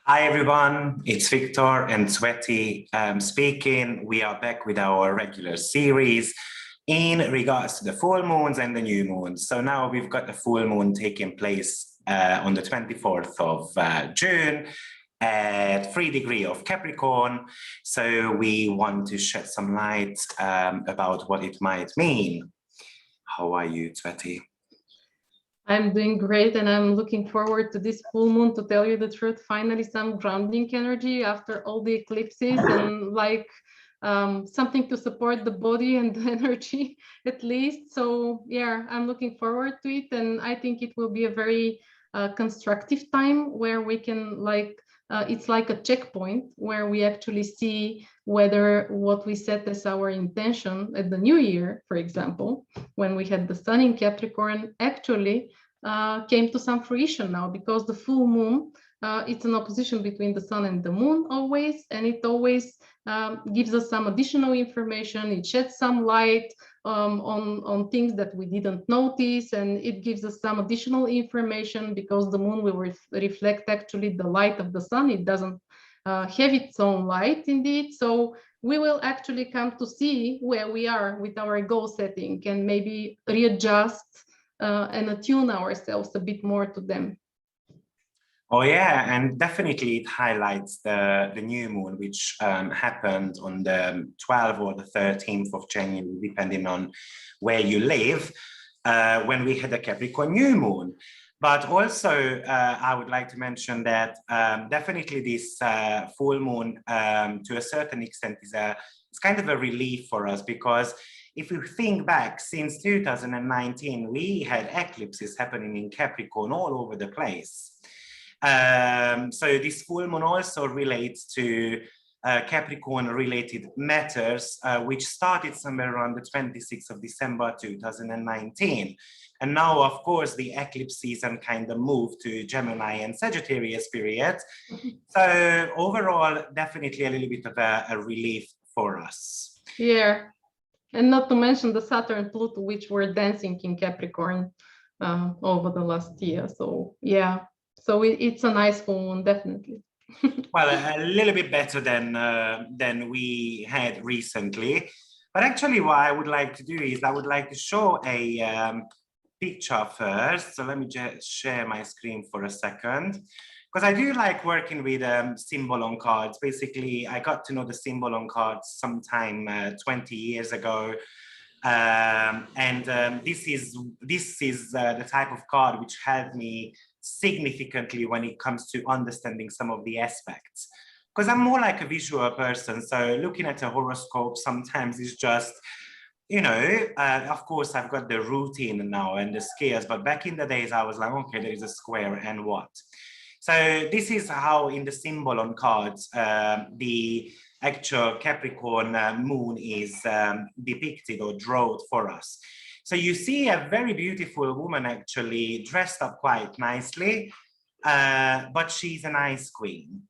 Hi everyone, it's Viktor and Tsveti speaking. We are back with our regular series in regards to the full moons and the new moons. So now we've got the full moon taking place on the 24th of June at 3 degrees of Capricorn. So we want to shed some light about what it might mean. How are you, Tsveti? I'm doing great, and I'm looking forward to this full moon, to tell you the truth. Finally, some grounding energy after all the eclipses, and something to support the body and the energy at least. So yeah, I'm looking forward to it, and I think it will be a very constructive time where we can it's like a checkpoint where we actually see whether what we set as our intention at the new year, for example, when we had the sun in Capricorn, actually came to some fruition now, because the full moon, it's an opposition between the sun and the moon always, and it always gives us some additional information. It sheds some light on things that we didn't notice, and it gives us some additional information because the moon will reflect actually the light of the sun. It doesn't have its own light indeed. So we will actually come to see where we are with our goal setting and maybe readjust and attune ourselves a bit more to them. Oh yeah, and definitely it highlights the new moon, which happened on the 12th or the 13th of January, depending on where you live, when we had a Capricorn new moon. But also, I would like to mention that definitely this full moon, to a certain extent, is kind of a relief for us, because if you think back, since 2019, we had eclipses happening in Capricorn all over the place. So this full moon also relates to Capricorn related matters, which started somewhere around the 26th of December 2019. And now, of course, the eclipse season kind of moved to Gemini and Sagittarius period. So overall, definitely a little bit of a relief for us. Yeah, and not to mention the Saturn Pluto, which were dancing in Capricorn over the last year. So yeah. So it's a nice full moon, definitely. Well, a little bit better than we had recently. But actually, what I would like to do is I would like to show a picture first. So let me just share my screen for a second, because I do like working with symbol on cards. Basically, I got to know the symbol on cards sometime 20 years ago. This is the type of card which helped me significantly when it comes to understanding some of the aspects, because I'm more like a visual person. So looking at a horoscope sometimes is just, of course I've got the routine now and the skills, but back in the days I was like, okay, there is a square and what. So this is how in the symbol on cards the actual Capricorn moon is depicted or drawn for us. So you see a very beautiful woman actually dressed up quite nicely, but she's an ice queen.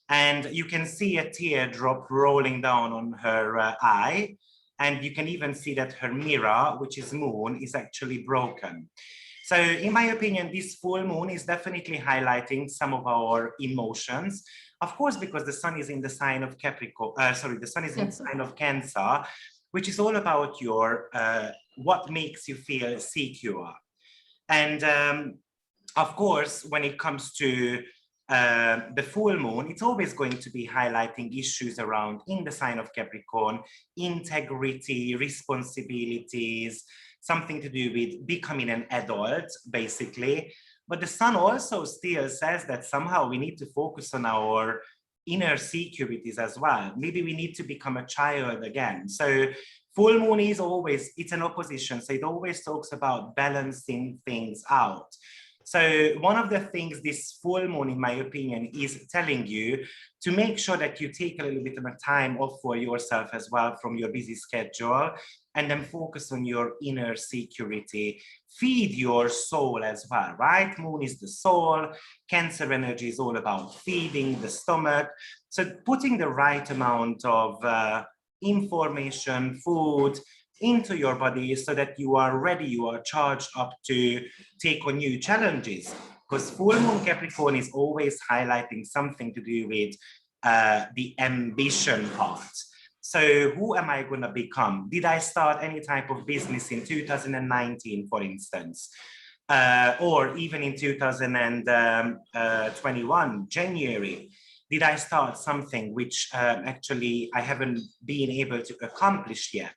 And you can see a teardrop rolling down on her eye. And you can even see that her mirror, which is moon, is actually broken. So in my opinion, this full moon is definitely highlighting some of our emotions. Of course, because the sun is in the sign of Capricorn, the sun is in the sign of Cancer, which is all about your what makes you feel secure. And of course, when it comes to the full moon, it's always going to be highlighting issues around, in the sign of Capricorn, integrity, responsibilities, something to do with becoming an adult, basically. But the sun also still says that somehow we need to focus on our inner securities as well. Maybe we need to become a child again. So full moon is always, it's an opposition. So it always talks about balancing things out. So one of the things this full moon, in my opinion, is telling you to make sure that you take a little bit of a time off for yourself as well from your busy schedule, and then focus on your inner security. Feed your soul as well, right? Moon is the soul. Cancer energy is all about feeding the stomach. So putting the right amount of information, food, into your body so that you are ready, you are charged up to take on new challenges. because full moon Capricorn is always highlighting something to do with the ambition part. So who am I going to become? Did I start any type of business in 2019, for instance? Or even in 2021, January? Did I start something which actually I haven't been able to accomplish yet?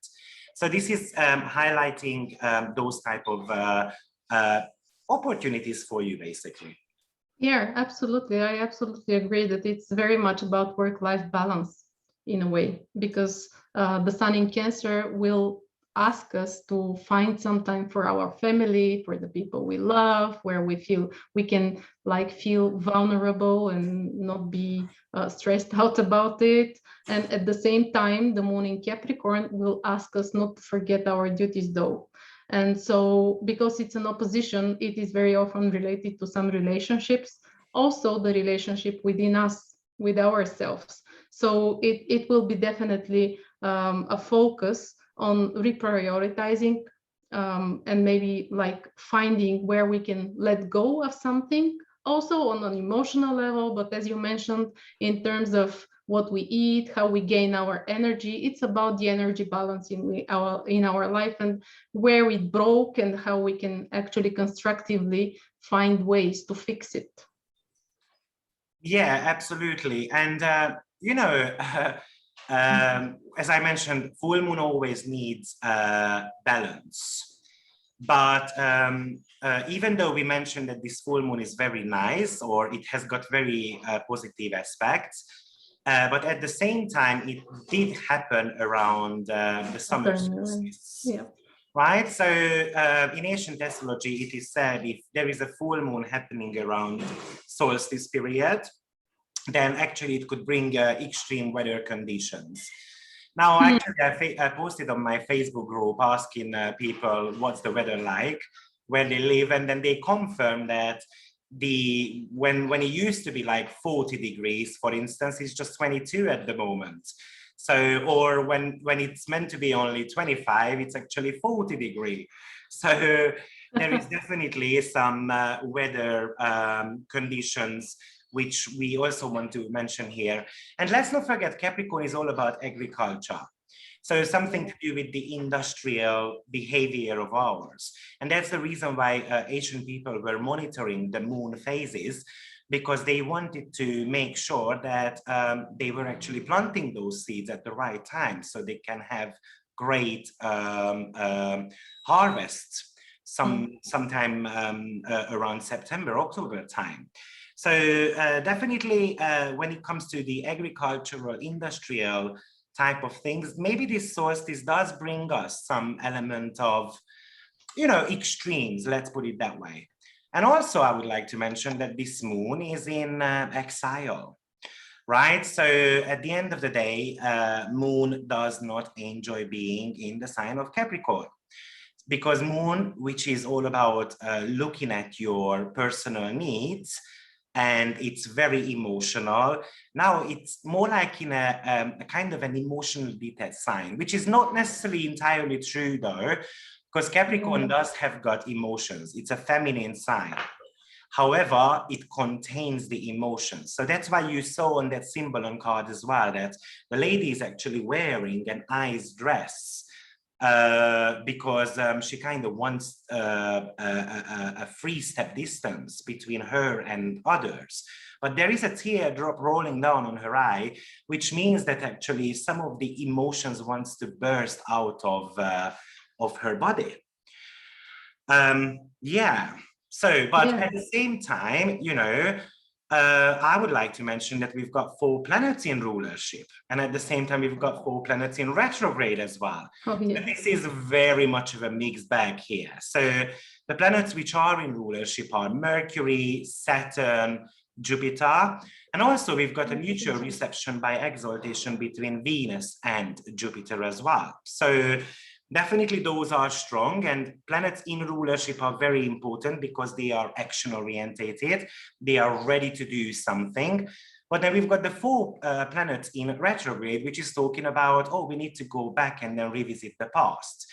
So this is highlighting those type of opportunities for you, basically. Yeah, absolutely. I absolutely agree that it's very much about work-life balance in a way, because the sun in Cancer will ask us to find some time for our family, for the people we love, where we feel we can feel vulnerable and not be stressed out about it. And at the same time, the moon in Capricorn will ask us not to forget our duties though. And so because it's an opposition, it is very often related to some relationships, also the relationship within us, with ourselves. So it will be definitely a focus on reprioritizing and maybe finding where we can let go of something, also on an emotional level. But as you mentioned, in terms of what we eat, how we gain our energy, it's about the energy balance in our life and where it broke and how we can actually constructively find ways to fix it. Yeah, absolutely. And as I mentioned, full moon always needs balance. But even though we mentioned that this full moon is very nice, or it has got very positive aspects, but at the same time, it did happen around the summer solstice. Yeah. Right? So in ancient astrology, it is said if there is a full moon happening around solstice period, then actually it could bring extreme weather conditions. Now, actually, I posted on my Facebook group asking people what's the weather like where they live, and then they confirm that when it used to be like 40 degrees, for instance, it's just 22 at the moment. So, or when it's meant to be only 25, it's actually 40 degrees. So there is definitely some weather conditions which we also want to mention here. And let's not forget, Capricorn is all about agriculture. So something to do with the industrial behavior of ours. And that's the reason why Asian people were monitoring the moon phases, because they wanted to make sure that they were actually planting those seeds at the right time so they can have great harvests sometime around September, October time. So definitely when it comes to the agricultural, industrial type of things, maybe this solstice does bring us some element of, extremes, let's put it that way. And also I would like to mention that this moon is in exile, right? So at the end of the day, moon does not enjoy being in the sign of Capricorn, because moon, which is all about looking at your personal needs, and it's very emotional. Now it's more like in a kind of an emotional detached sign, which is not necessarily entirely true though, because Capricorn does have got emotions. It's a feminine sign. However, it contains the emotions. So that's why you saw on that symbol on card as well, that the lady is actually wearing an ice dress, because she kind of wants a 3-step distance between her and others. But there is a teardrop rolling down on her eye, which means that actually some of the emotions wants to burst out of her body. Yeah. So, but at the same time, I would like to mention that we've got 4 planets in rulership, and at the same time we've got 4 planets in retrograde as well. So this is very much of a mixed bag here. So the planets which are in rulership are Mercury, Saturn, Jupiter, and also we've got a mutual reception by exaltation between Venus and Jupiter as well. So definitely those are strong, and planets in rulership are very important because they are action orientated. They are ready to do something. But then we've got the 4 planets in retrograde, which is talking about, oh, we need to go back and then revisit the past.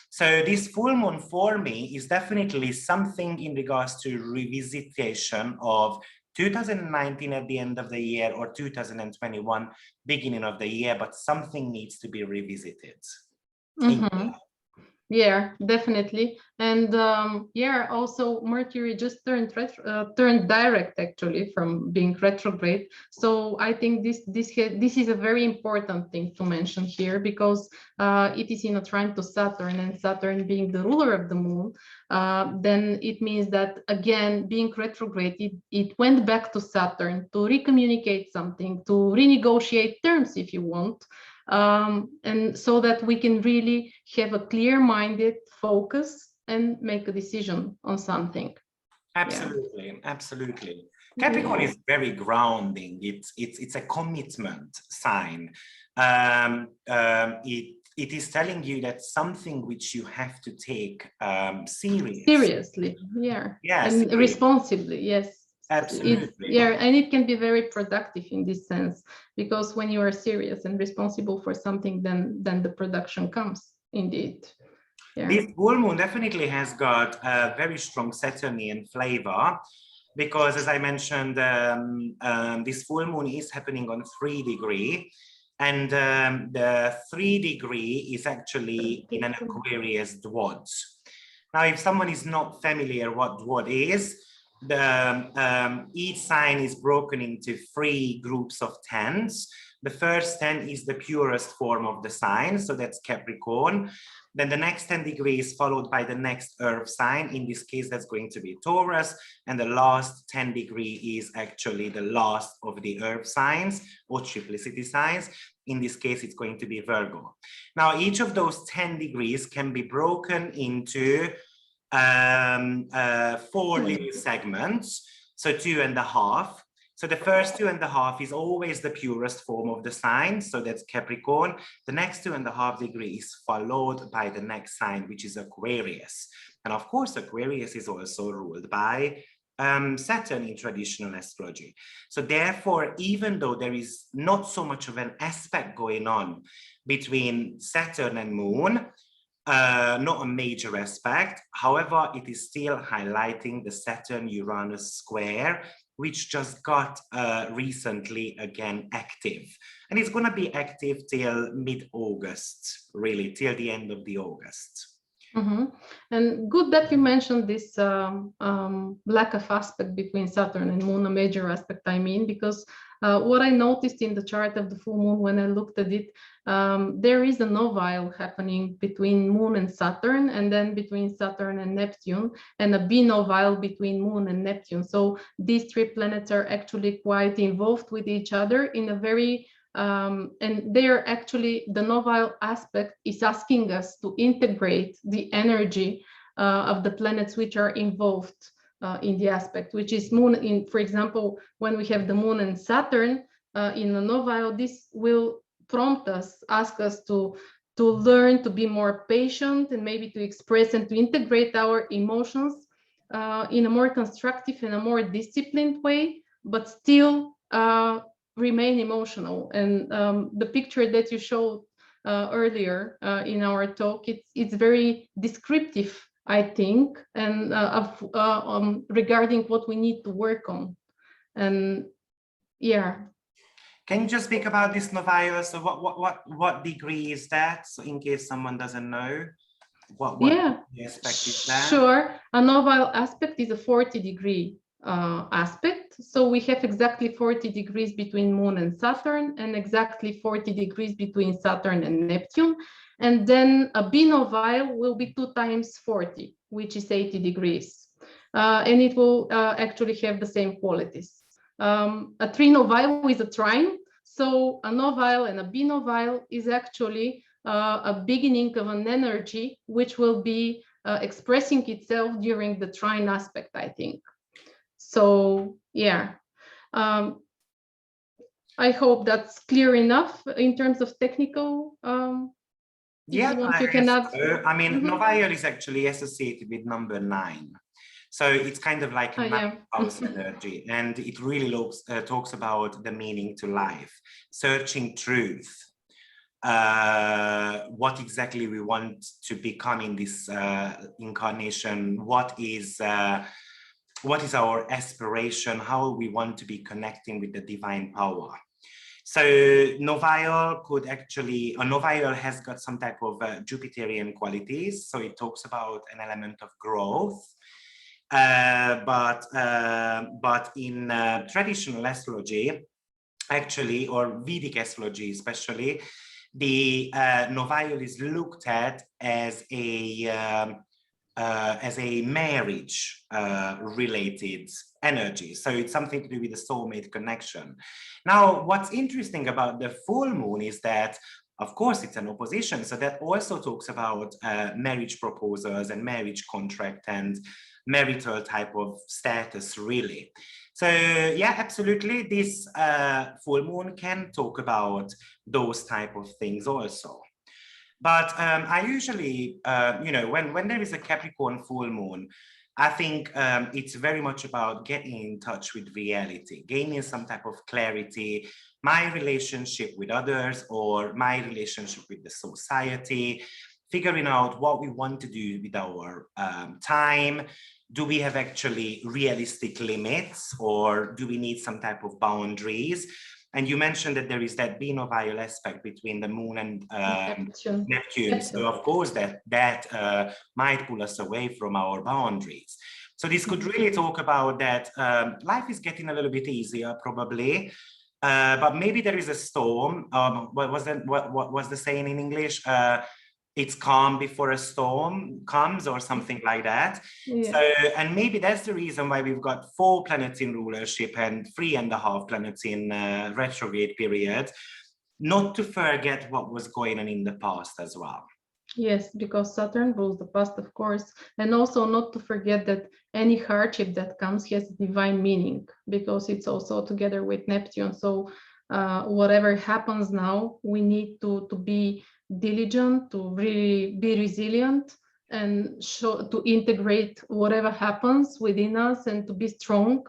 So this full moon for me is definitely something in regards to revisitation of 2019 at the end of the year or 2021 beginning of the year, but something needs to be revisited. Yeah, definitely. And yeah, also Mercury just turned direct actually from being retrograde. So I think this is a very important thing to mention here, because it is in a trine to Saturn, and Saturn being the ruler of the moon, then it means that again, being retrograde, it went back to Saturn to recommunicate something, to renegotiate terms if you want. And so that we can really have a clear-minded focus and make a decision on something. Absolutely, absolutely. Capricorn is very grounding. It's a commitment sign. It is telling you that something which you have to take seriously. And seriously. Responsibly, yes. Absolutely. And it can be very productive in this sense, because when you are serious and responsible for something, then the production comes indeed. This full moon definitely has got a very strong Saturnian flavor, because as I mentioned, this full moon is happening on 3 degrees, and the 3 degree is actually in an Aquarius Dwad. Now, if someone is not familiar what Dwad is, each sign is broken into 3 groups of 10s. The first 10 is the purest form of the sign, so that's Capricorn. Then the next 10 degrees followed by the next earth sign. In this case, that's going to be Taurus. And the last 10 degree is actually the last of the earth signs or triplicity signs. In this case, it's going to be Virgo. Now, each of those 10 degrees can be broken into 4 little segments, so 2.5. So the first 2.5 is always the purest form of the sign, so that's Capricorn. The next 2.5 degrees followed by the next sign, which is Aquarius. And of course, Aquarius is also ruled by Saturn in traditional astrology. So therefore, even though there is not so much of an aspect going on between Saturn and Moon, not a major aspect, however, it is still highlighting the Saturn-Uranus square, which just got recently again active. And it's going to be active till mid-August, really, till the end of the August. And good that you mentioned this lack of aspect between Saturn and Moon, a major aspect, I mean, because what I noticed in the chart of the full moon when I looked at it, there is a novile happening between Moon and Saturn, and then between Saturn and Neptune, and a binovile between Moon and Neptune. So these 3 planets are actually quite involved with each other in a very and they are actually, the novile aspect is asking us to integrate the energy of the planets which are involved in the aspect, which is Moon. In, for example, when we have the Moon and Saturn in the novile, this will prompt us, ask us to learn to be more patient and maybe to express and to integrate our emotions in a more constructive and a more disciplined way, but still remain emotional. And the picture that you showed earlier in our talk, it's very descriptive, I think, and regarding what we need to work on. And can you just speak about this novile? So what degree is that? So in case someone doesn't know, what aspect is that? Sure. A novile aspect is a 40-degree aspect. So we have exactly 40 degrees between Moon and Saturn, and exactly 40 degrees between Saturn and Neptune. And then a binovile will be 2 times 40, which is 80 degrees. And it will actually have the same qualities. A trinovile is a trine. So a novile and a binovile is actually a beginning of an energy which will be expressing itself during the trine aspect, I think. So I hope that's clear enough in terms of technical. You can add. So. I mean, novile is actually associated with number 9. So it's kind of like a house energy, and it really talks about the meaning to life, searching truth. what exactly we want to become in this incarnation, what is our aspiration, how we want to be connecting with the divine power. So Novael Novael has got some type of Jupiterian qualities. So it talks about an element of growth. But in traditional astrology, actually, or Vedic astrology especially, the Novael is looked at as a marriage related energy. So it's something to do with the soulmate connection. Now, what's interesting about the full moon is that, of course, it's an opposition. So that also talks about marriage proposals and marriage contract and marital type of status, really. So yeah, absolutely, this full moon can talk about those type of things also. But I usually, when there is a Capricorn full moon, I think it's very much about getting in touch with reality, gaining some type of clarity, my relationship with others or my relationship with the society, figuring out what we want to do with our time. Do we have actually realistic limits, or do we need some type of boundaries? And you mentioned that there is that binovial aspect between the moon and Neptune. So of course that might pull us away from our boundaries. So this could really talk about that life is getting a little bit easier probably, but maybe there is a storm. What was the saying in English? It's calm before a storm comes, or something like that. Yeah. So, and maybe that's the reason why we've got 4 planets in rulership and 3.5 planets in retrograde period, not to forget what was going on in the past as well. Yes, because Saturn rules the past, of course, and also not to forget that any hardship that comes has divine meaning, because it's also together with Neptune. So whatever happens now, we need to be diligent, to really be resilient, and to integrate whatever happens within us, and to be strong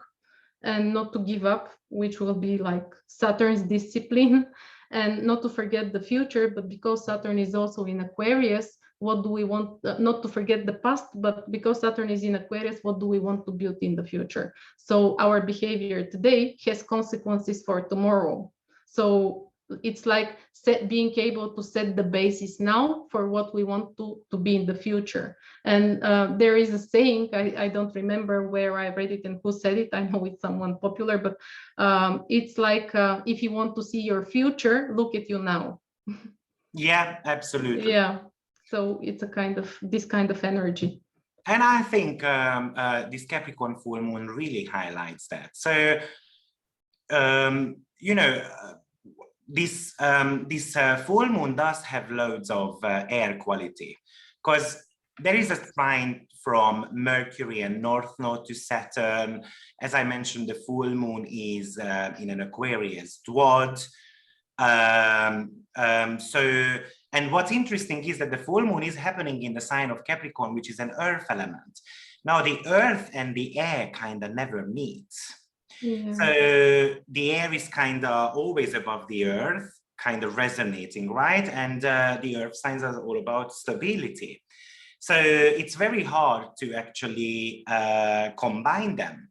and not to give up, which will be like Saturn's discipline, and not to forget the future. But because Saturn is also in Aquarius, what do we want? Not to forget the past, but because Saturn is in Aquarius, what do we want to build in the future? So our behavior today has consequences for tomorrow. So it's like being able to set the basis now for what we want to be in the future. And there is a saying, I don't remember where I read it and who said it. I know it's someone popular, but it's like, if you want to see your future, look at you now. Yeah, absolutely. Yeah. So it's this kind of energy. And I think this Capricorn full moon really highlights that. So, this full moon does have loads of air quality, because there is a trine from Mercury and North Node to Saturn. As I mentioned, the full moon is in an Aquarius dwad. And what's interesting is that the full moon is happening in the sign of Capricorn, which is an earth element. Now, the earth and the air kind of never meet. Yeah. So the air is kind of always above the earth, kind of resonating, right? And the earth signs are all about stability. So it's very hard to actually combine them.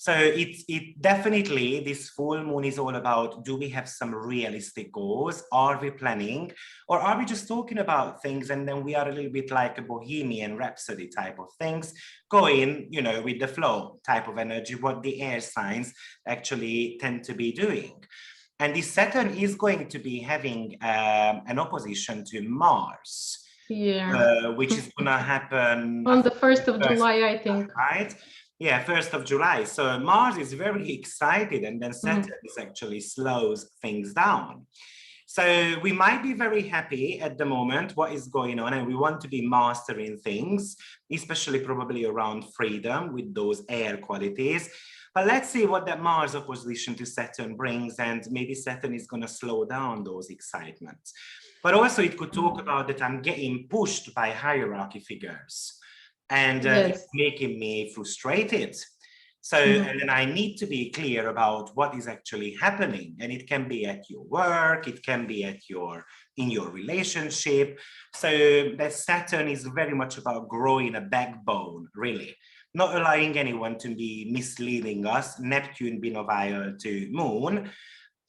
So it definitely, this full moon is all about, do we have some realistic goals? Are we planning? Or are we just talking about things and then we are a little bit like a Bohemian Rhapsody type of things, going, with the flow type of energy, what the air signs actually tend to be doing. And this Saturn is going to be having an opposition to Mars. Yeah. Which is going to happen on the 1st of July, I think. Right? Yeah, 1st of July. So Mars is very excited, and then Saturn actually slows things down. So we might be very happy at the moment what is going on, and we want to be mastering things, especially probably around freedom with those air qualities. But let's see what that Mars opposition to Saturn brings, and maybe Saturn is going to slow down those excitements. But also it could talk about that I'm getting pushed by hierarchy figures. And it's making me frustrated. So, and then I need to be clear about what is actually happening. And it can be at your work, it can be at your in your relationship. So that Saturn is very much about growing a backbone, really. Not allowing anyone to be misleading us, Neptune being novile to Moon,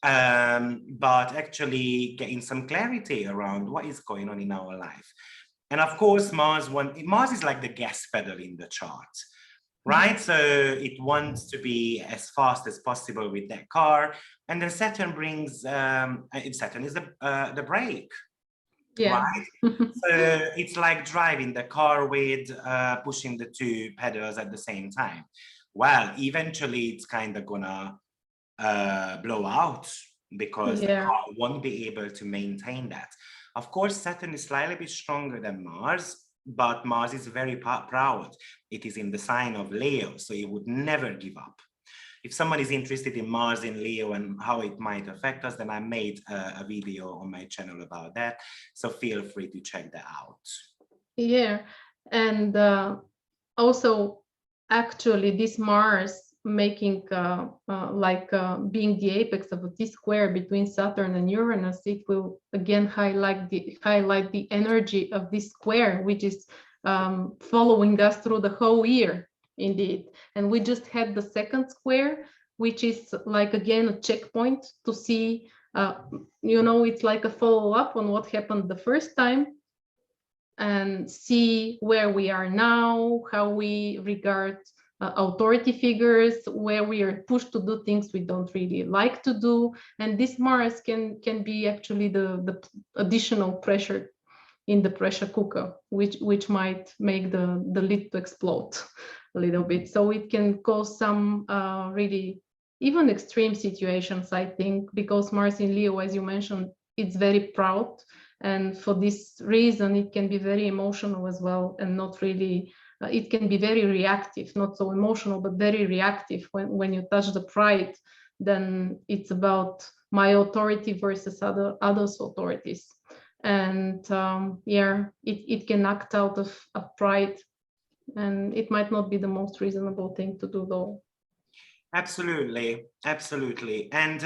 but actually getting some clarity around what is going on in our life. And of course, Mars is like the gas pedal in the chart, right? So it wants to be as fast as possible with that car. And then Saturn brings, Saturn is the brake, right? So it's like driving the car with pushing the two pedals at the same time. Well, eventually it's kind of gonna blow out because the car won't be able to maintain that. Of course, Saturn is slightly bit stronger than Mars, but Mars is very proud. It is in the sign of Leo, so it would never give up. If someone is interested in Mars in Leo and how it might affect us, then I made a video on my channel about that. So feel free to check that out. Yeah, and also actually this Mars making being the apex of a T-square between Saturn and Uranus, it will again highlight the energy of this square, which is following us through the whole year, indeed. And we just had the second square, which is like again a checkpoint to see, it's like a follow-up on what happened the first time, and see where we are now, how we regard authority figures, where we are pushed to do things we don't really like to do. And this Mars can be actually the additional pressure in the pressure cooker, which might make the lid to explode a little bit. So it can cause some really even extreme situations, I think, because Mars in Leo, as you mentioned, it's very proud. And for this reason, it can be very emotional as well, and not really, it can be very reactive, not so emotional, but very reactive. When you touch the pride, then it's about my authority versus others' authorities. And it can act out of pride, and it might not be the most reasonable thing to do, though. Absolutely, absolutely. And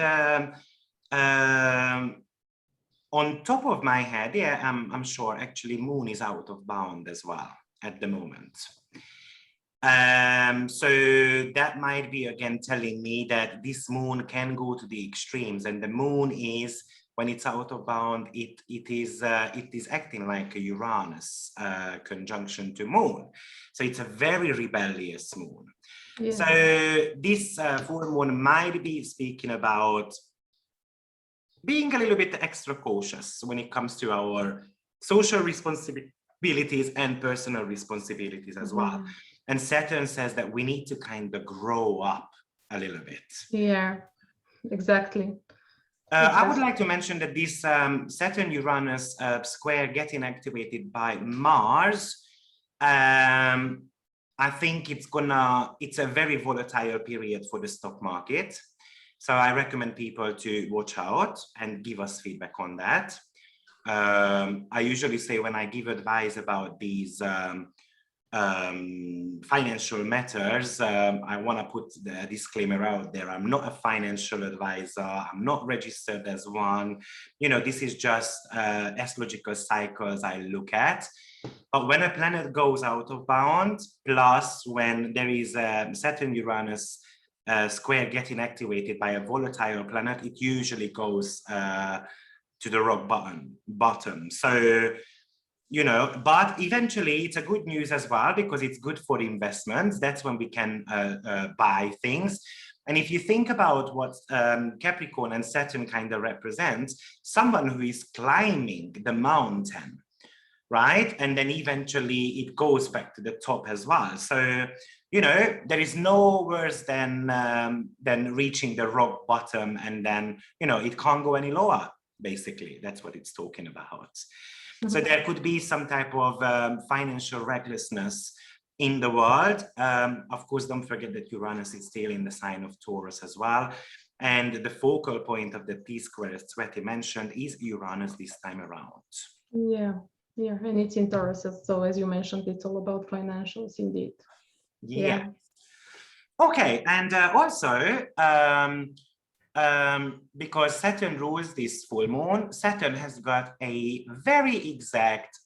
on top of my head, yeah, I'm sure actually Moon is out of bound as well at the moment. So that might be again telling me that this Moon can go to the extremes, and the Moon is, when it's out of bound, it is acting like a Uranus conjunction to Moon. So it's a very rebellious Moon. Yeah. So this full Moon might be speaking about being a little bit extra cautious when it comes to our social responsibilities and personal responsibilities as well. And Saturn says that we need to kind of grow up a little bit. Yeah, exactly. I would like to mention that this Saturn-Uranus square getting activated by Mars, I think it's a very volatile period for the stock market. So I recommend people to watch out and give us feedback on that. I usually say when I give advice about these financial matters, I want to put the disclaimer out there. I'm not a financial advisor. I'm not registered as one. This is just astrological cycles I look at. But when a planet goes out of bound, plus when there is a Saturn-Uranus square getting activated by a volatile planet, it usually goes to the rock bottom. So, but eventually it's a good news as well, because it's good for investments. That's when we can buy things. And if you think about what Capricorn and Saturn kind of represent, someone who is climbing the mountain, right? And then eventually it goes back to the top as well. So, there is no worse than reaching the rock bottom, and then, it can't go any lower, basically. That's what it's talking about. So there could be some type of financial recklessness in the world. Of course, don't forget that Uranus is still in the sign of Taurus as well. And the focal point of the T-square, as Tsveti mentioned, is Uranus this time around. Yeah, and it's in Taurus. So as you mentioned, it's all about financials indeed. Yeah. Okay, and also, because Saturn rules this full moon. Saturn has got a very exact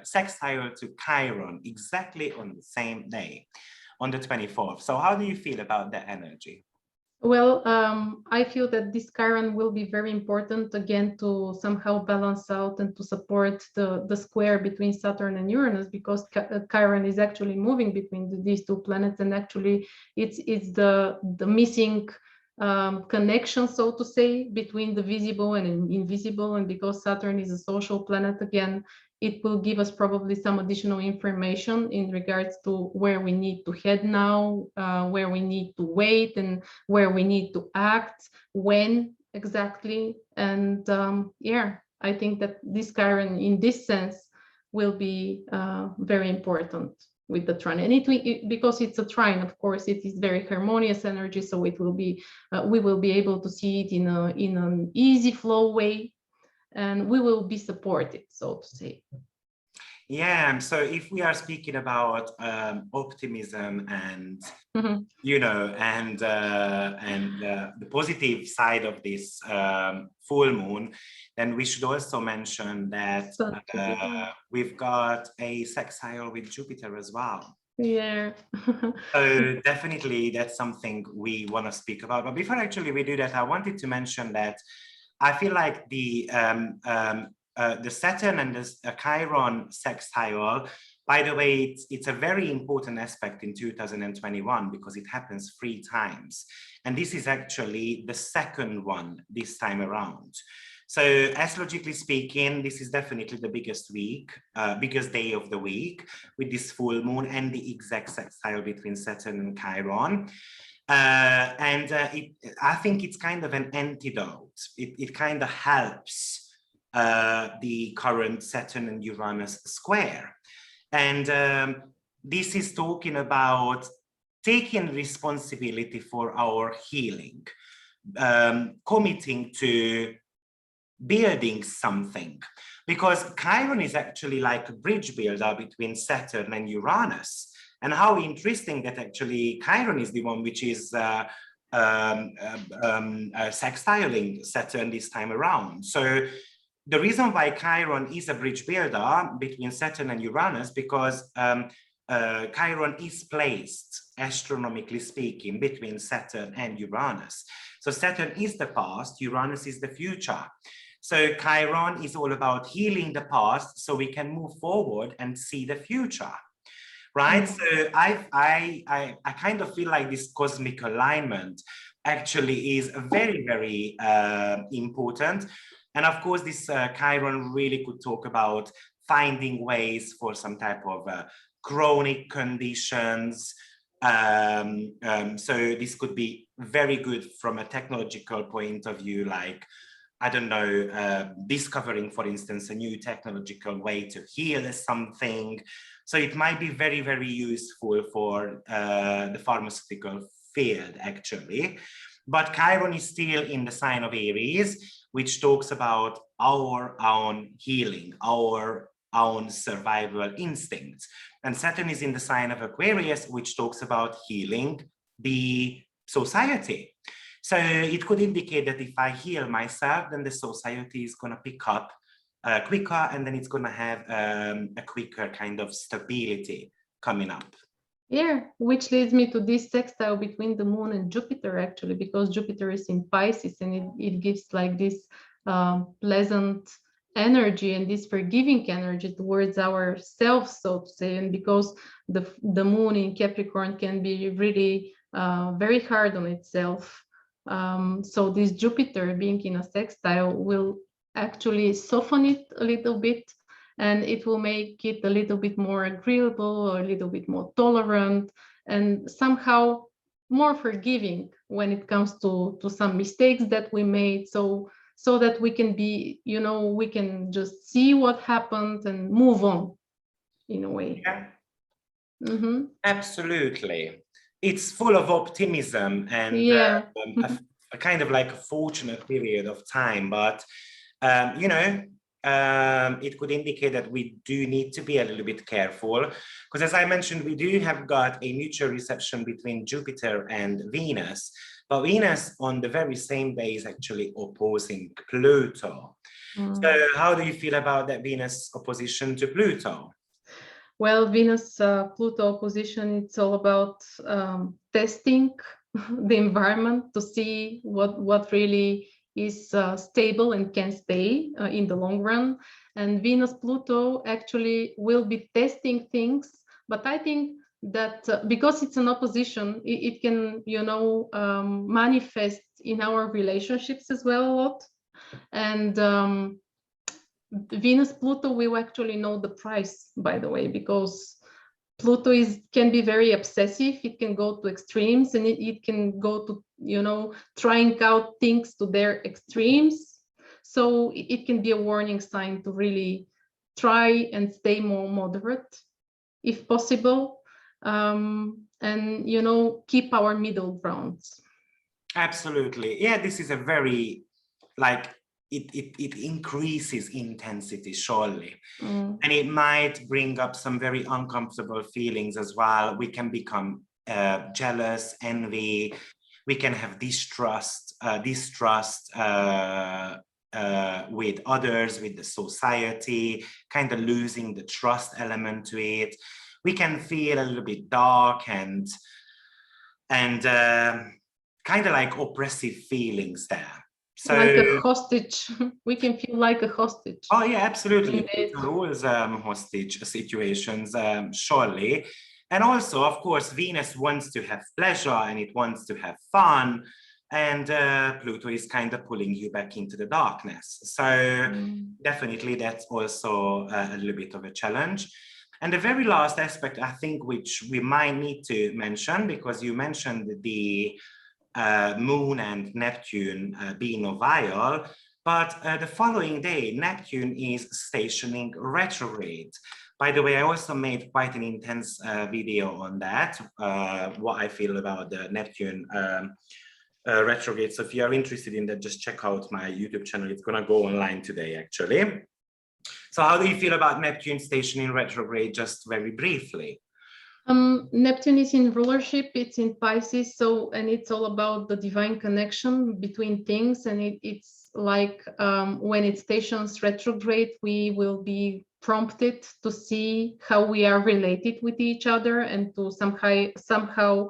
sextile to Chiron exactly on the same day, on the 24th. So how do you feel about that energy? Well, I feel that this Chiron will be very important again to somehow balance out and to support the square between Saturn and Uranus, because Chiron is actually moving between these two planets, and actually it's the missing connection, so to say, between the visible and invisible. And because Saturn is a social planet again, it will give us probably some additional information in regards to where we need to head now, where we need to wait, and where we need to act, when exactly. And yeah, I think that this Chiron in this sense will be very important with the trine. And because it's a trine, of course, it is very harmonious energy, so it will be we will be able to see it in an easy flow way, and we will be supported, so to say. Yeah, so if we are speaking about optimism and you know, and the positive side of this full moon, then we should also mention that we've got a sextile with Jupiter as well. Yeah. So definitely that's something we want to speak about. But before actually we do that, I wanted to mention that I feel like the Saturn and the Chiron sextile, by the way, it's a very important aspect in 2021 because it happens 3 times. And this is actually the second one this time around. So astrologically speaking, this is definitely the biggest week, biggest day of the week with this full moon and the exact sextile between Saturn and Chiron. I think it's kind of an antidote. It kind of helps the current Saturn and Uranus square. And this is talking about taking responsibility for our healing, committing to building something, because Chiron is actually like a bridge builder between Saturn and Uranus. And how interesting that actually Chiron is the one which is sextiling Saturn this time around. So the reason why Chiron is a bridge builder between Saturn and Uranus, because Chiron is placed, astronomically speaking, between Saturn and Uranus. So Saturn is the past, Uranus is the future. So Chiron is all about healing the past so we can move forward and see the future, right? So I kind of feel like this cosmic alignment actually is very, very important. And of course, this Chiron really could talk about finding ways for some type of chronic conditions. So this could be very good from a technological point of view, like, I don't know, discovering, for instance, a new technological way to heal something. So it might be very, very useful for the pharmaceutical field, actually. But Chiron is still in the sign of Aries, which talks about our own healing, our own survival instincts. And Saturn is in the sign of Aquarius, which talks about healing the society. So it could indicate that if I heal myself, then the society is going to pick up quicker, and then it's going to have a quicker kind of stability coming up. Yeah, which leads me to this sextile between the moon and Jupiter, actually, because Jupiter is in Pisces, and it gives like this pleasant energy and this forgiving energy towards ourselves, so to say. And because the moon in Capricorn can be really very hard on itself. So this Jupiter being in a sextile will actually soften it a little bit, and it will make it a little bit more agreeable, or a little bit more tolerant, and somehow more forgiving when it comes to some mistakes that we made, so that we can be, you know, we can just see what happened and move on in a way. Yeah. Absolutely. It's full of optimism and a kind of like a fortunate period of time. But, you know, it could indicate that we do need to be a little bit careful, because as I mentioned, we do have got a mutual reception between Jupiter and Venus, but Venus on the very same day is actually opposing Pluto. So how do you feel about that Venus opposition to Pluto? Well, Venus-Pluto opposition, it's all about testing the environment to see what really is stable and can stay in the long run. And Venus-Pluto actually will be testing things, but I think that because it's an opposition, it can, manifest in our relationships as well a lot. And Venus-Pluto will actually know the price, by the way, because Pluto can be very obsessive. It can go to extremes, and it can go to, trying out things to their extremes. So it can be a warning sign to really try and stay more moderate, if possible, and, keep our middle grounds. Absolutely. Yeah, this is a very, it increases intensity, surely. And it might bring up some very uncomfortable feelings as well. We can become jealous, envy. We can have distrust with others, with the society, kind of losing the trust element to it. We can feel a little bit dark and kind of like oppressive feelings there. So, like a hostage. We can feel like a hostage. Oh yeah, absolutely. Rules hostage situations, surely. And also, of course, Venus wants to have pleasure and it wants to have fun. And Pluto is kind of pulling you back into the darkness. So definitely that's also a little bit of a challenge. And the very last aspect, I think, which we might need to mention, because you mentioned the Moon and Neptune being novile, but the following day, Neptune is stationing retrograde. By the way, I also made quite an intense video on that, what I feel about the Neptune retrograde. So if you are interested in that, just check out my YouTube channel. It's going to go online today, actually. So how do you feel about Neptune stationing retrograde, just very briefly? Neptune is in rulership, it's in Pisces, and it's all about the divine connection between things. And it's like when it stations retrograde, we will be prompted to see how we are related with each other and to somehow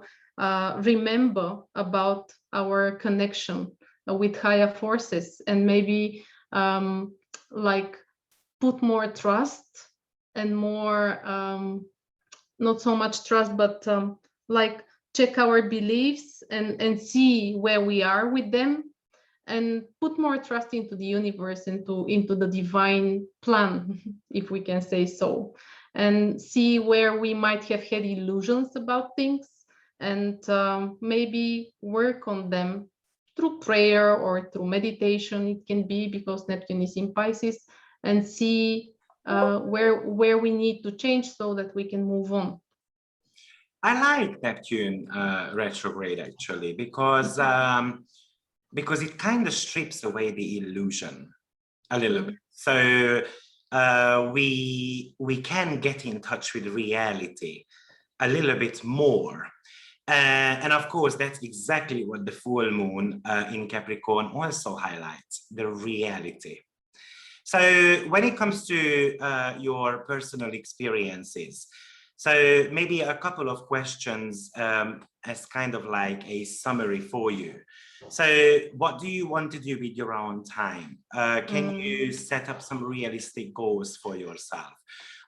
remember about our connection with higher forces, and maybe like put more trust and more not so much trust, but like check our beliefs and see where we are with them, and put more trust into the universe, into the divine plan, if we can say so, and see where we might have had illusions about things, and maybe work on them through prayer or through meditation. It can be, because Neptune is in Pisces, and see where we need to change so that we can move on. I like Neptune retrograde, actually, because it kind of strips away the illusion a little bit. So we can get in touch with reality a little bit more. And of course, that's exactly what the full moon in Capricorn also highlights, the reality. So when it comes to your personal experiences, so maybe a couple of questions as kind of like a summary for you. So what do you want to do with your own time? Can you set up some realistic goals for yourself?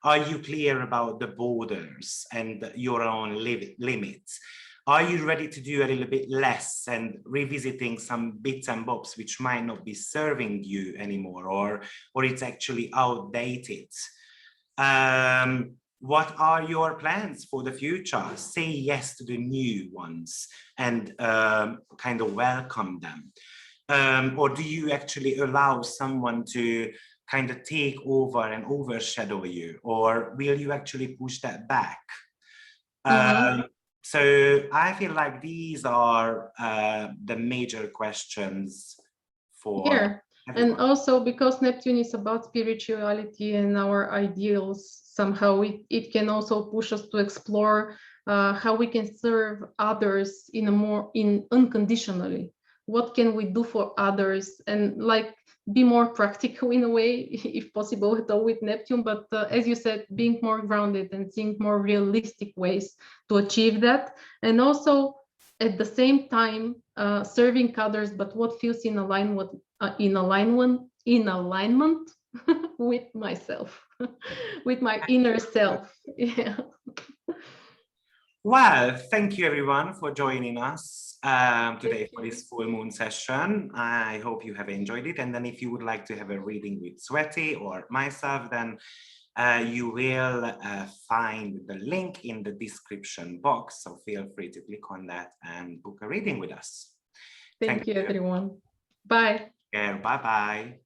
Are you clear about the borders and your own limits? Are you ready to do a little bit less and revisiting some bits and bobs which might not be serving you anymore, or it's actually outdated? What are your plans for the future? Say yes to the new ones and kind of welcome them. Or do you actually allow someone to kind of take over and overshadow you? Or will you actually push that back? So I feel like these are the major questions for And also because Neptune is about spirituality and our ideals, somehow it can also push us to explore how we can serve others in unconditionally. What can we do for others, and like be more practical in a way, if possible, though with Neptune. But as you said, being more grounded and seeing more realistic ways to achieve that, and also at the same time serving others, but what feels in alignment with myself, with my inner self. Yeah. Well, thank you everyone for joining us today for this full moon session. I hope you have enjoyed it. And then if you would like to have a reading with Tsveti or myself, then you will find the link in the description box. So feel free to click on that and book a reading with us. Thank you, everyone. Bye. Bye-bye.